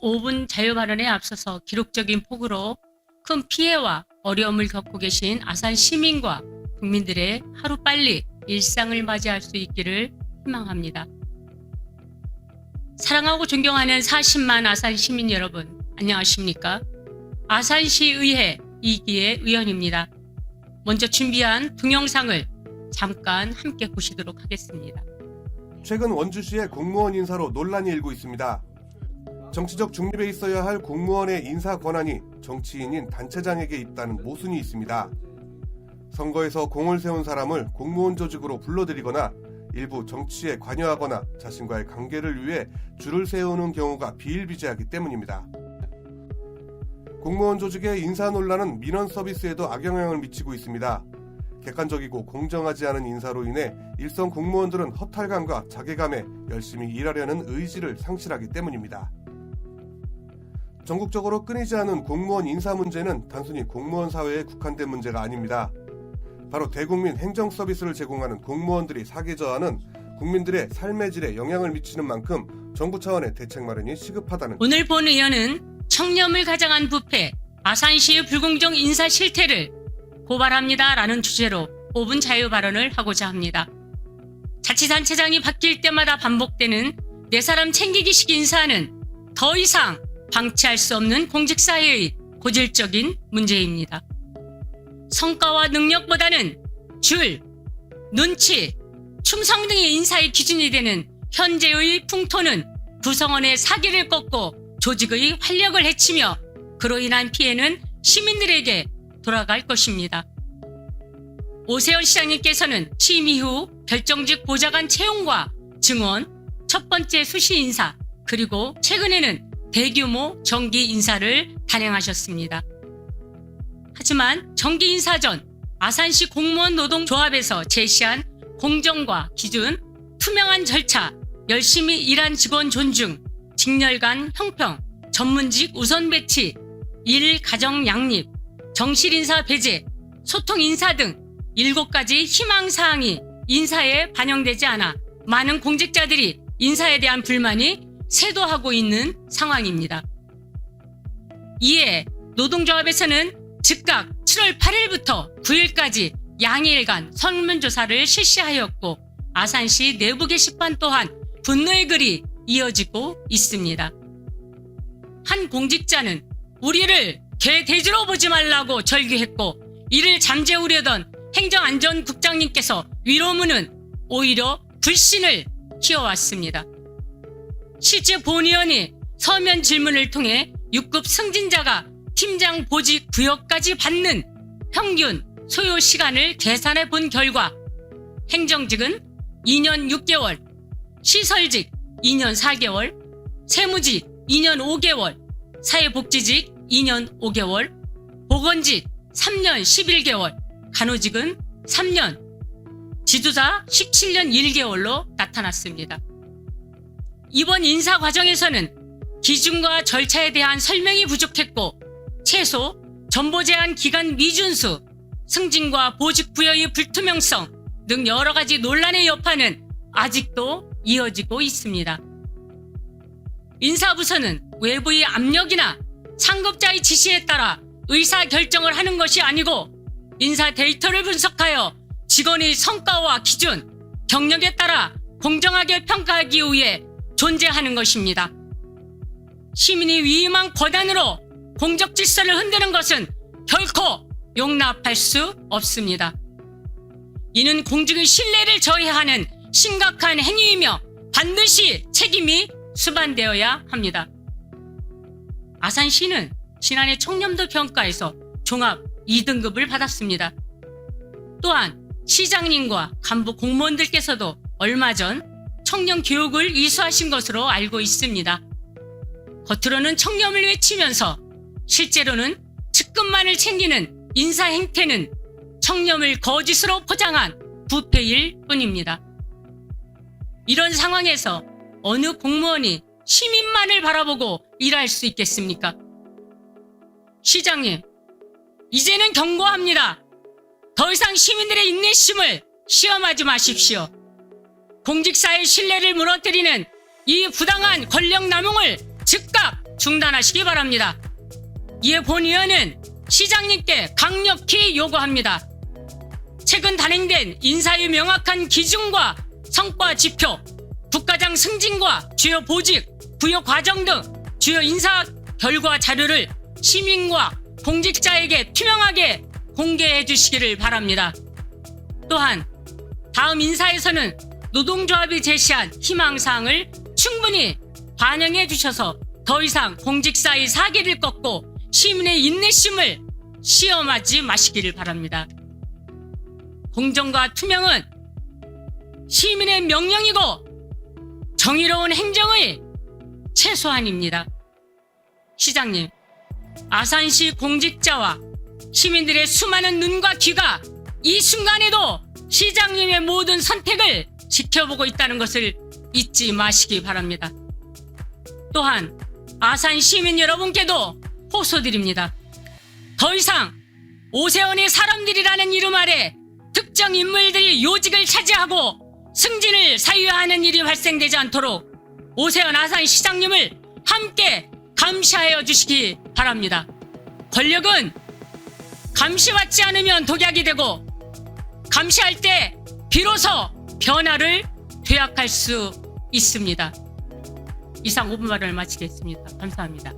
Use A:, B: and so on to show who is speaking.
A: 5분 자유발언에 앞서서 기록적인 폭우로 큰 피해와 어려움을 겪고 계신 아산 시민과 국민들의 하루빨리 일상을 맞이할 수 있기를 희망합니다. 사랑하고 존경하는 40만 아산 시민 여러분, 안녕하십니까? 아산시의회 이기혜 의원입니다. 먼저 준비한 동영상을 잠깐 함께 보시도록 하겠습니다.
B: 최근 원주시의 공무원 인사로 논란이 일고 있습니다. 정치적 중립에 있어야 할 공무원의 인사 권한이 정치인인 단체장에게 있다는 모순이 있습니다. 선거에서 공을 세운 사람을 공무원 조직으로 불러들이거나 일부 정치에 관여하거나 자신과의 관계를 위해 줄을 세우는 경우가 비일비재하기 때문입니다. 공무원 조직의 인사 논란은 민원 서비스에도 악영향을 미치고 있습니다. 객관적이고 공정하지 않은 인사로 인해 일선 공무원들은 허탈감과 자괴감에 열심히 일하려는 의지를 상실하기 때문입니다. 전국적으로 끊이지 않은 공무원 인사 문제는 단순히 공무원 사회에 국한된 문제가 아닙니다. 바로 대국민 행정 서비스를 제공하는 공무원들이 사계저하는 국민들의 삶의 질에 영향을 미치는 만큼 정부 차원의 대책 마련이 시급하다는
A: 오늘 본 의원은 청렴을 가장한 부패, 아산시의 불공정 인사 실태를 고발합니다라는 주제로 5분 자유 발언을 하고자 합니다. 자치단체장이 바뀔 때마다 반복되는 내 사람 챙기기식 인사는 더 이상 방치할 수 없는 공직사회의 고질적인 문제입니다. 성과와 능력보다는 줄, 눈치, 충성 등의 인사의 기준이 되는 현재의 풍토는 구성원의 사기를 꺾고 조직의 활력을 해치며 그로 인한 피해는 시민들에게 돌아갈 것입니다. 오세훈 시장님께서는 취임 이후 결정직 보좌관 채용과 증원, 첫 번째 수시 인사, 그리고 최근에는 대규모 정기 인사를 단행하셨습니다. 하지만 정기 인사 전 아산시 공무원 노동조합에서 제시한 공정과 기준, 투명한 절차, 열심히 일한 직원 존중, 직렬간 형평, 전문직 우선 배치, 일 가정 양립, 정실 인사 배제, 소통 인사 등 7가지 희망 사항이 인사에 반영되지 않아 많은 공직자들이 인사에 대한 불만이 쇄도하고 있는 상황입니다. 이에 노동조합에서는 즉각 7월 8일부터 9일까지 양일간 설문조사를 실시하였고 아산시 내부 게시판 또한 분노의 글이 이어지고 있습니다. 한 공직자는 우리를 개돼지로 보지 말라고 절규했고 이를 잠재우려던 행정안전국장님께서 위로문은 오히려 불신을 키워왔습니다. 실제 본 의원이 서면 질문을 통해 6급 승진자가 팀장 보직 부여까지 받는 평균 소요 시간을 계산해 본 결과 행정직은 2년 6개월, 시설직 2년 4개월, 세무직 2년 5개월, 사회복지직 2년 5개월, 보건직 3년 11개월, 간호직은 3년, 지도자 17년 1개월로 나타났습니다. 이번 인사 과정에서는 기준과 절차에 대한 설명이 부족했고 최소 전보 제한 기간 미준수, 승진과 보직 부여의 불투명성 등 여러 가지 논란의 여파는 아직도 이어지고 있습니다. 인사부서는 외부의 압력이나 상급자의 지시에 따라 의사결정을 하는 것이 아니고 인사 데이터를 분석하여 직원의 성과와 기준, 경력에 따라 공정하게 평가하기 위해 존재하는 것입니다. 시민이 위임한 권한으로 공적 질서를 흔드는 것은 결코 용납할 수 없습니다. 이는 공직의 신뢰를 저해하는 심각한 행위이며 반드시 책임이 수반되어야 합니다. 아산시는 지난해 청렴도 평가에서 종합 2등급을 받았습니다. 또한 시장님과 간부 공무원들께서도 얼마 전 청렴 교육을 이수하신 것으로 알고 있습니다. 겉으로는 청렴을 외치면서 실제로는 직급만을 챙기는 인사 행태는 청렴을 거짓으로 포장한 부패일 뿐입니다. 이런 상황에서 어느 공무원이 시민만을 바라보고 일할 수 있겠습니까? 시장님, 이제는 경고합니다. 더 이상 시민들의 인내심을 시험하지 마십시오. 공직사의 신뢰를 무너뜨리는 이 부당한 권력 남용을 즉각 중단하시기 바랍니다. 이에 본의원은 시장님께 강력히 요구합니다. 최근 단행된 인사의 명확한 기준과 성과 지표, 국가장 승진과 주요 보직, 부여 과정 등 주요 인사 결과 자료를 시민과 공직자에게 투명하게 공개해 주시기를 바랍니다. 또한 다음 인사에서는 노동조합이 제시한 희망사항을 충분히 반영해 주셔서 더 이상 공직사의 사기를 꺾고 시민의 인내심을 시험하지 마시기를 바랍니다. 공정과 투명은 시민의 명령이고 정의로운 행정의 최소한입니다. 시장님, 아산시 공직자와 시민들의 수많은 눈과 귀가 이 순간에도 시장님의 모든 선택을 지켜보고 있다는 것을 잊지 마시기 바랍니다. 또한 아산 시민 여러분께도 호소드립니다. 더 이상 오세훈의 사람들이라는 이름 아래 특정 인물들이 요직을 차지하고 승진을 사유하는 일이 발생되지 않도록 오세훈 아산 시장님을 함께 감시하여 주시기 바랍니다. 권력은 감시받지 않으면 독약이 되고 감시할 때 비로소 변화를 도약할 수 있습니다. 이상 5분 발언을 마치겠습니다. 감사합니다.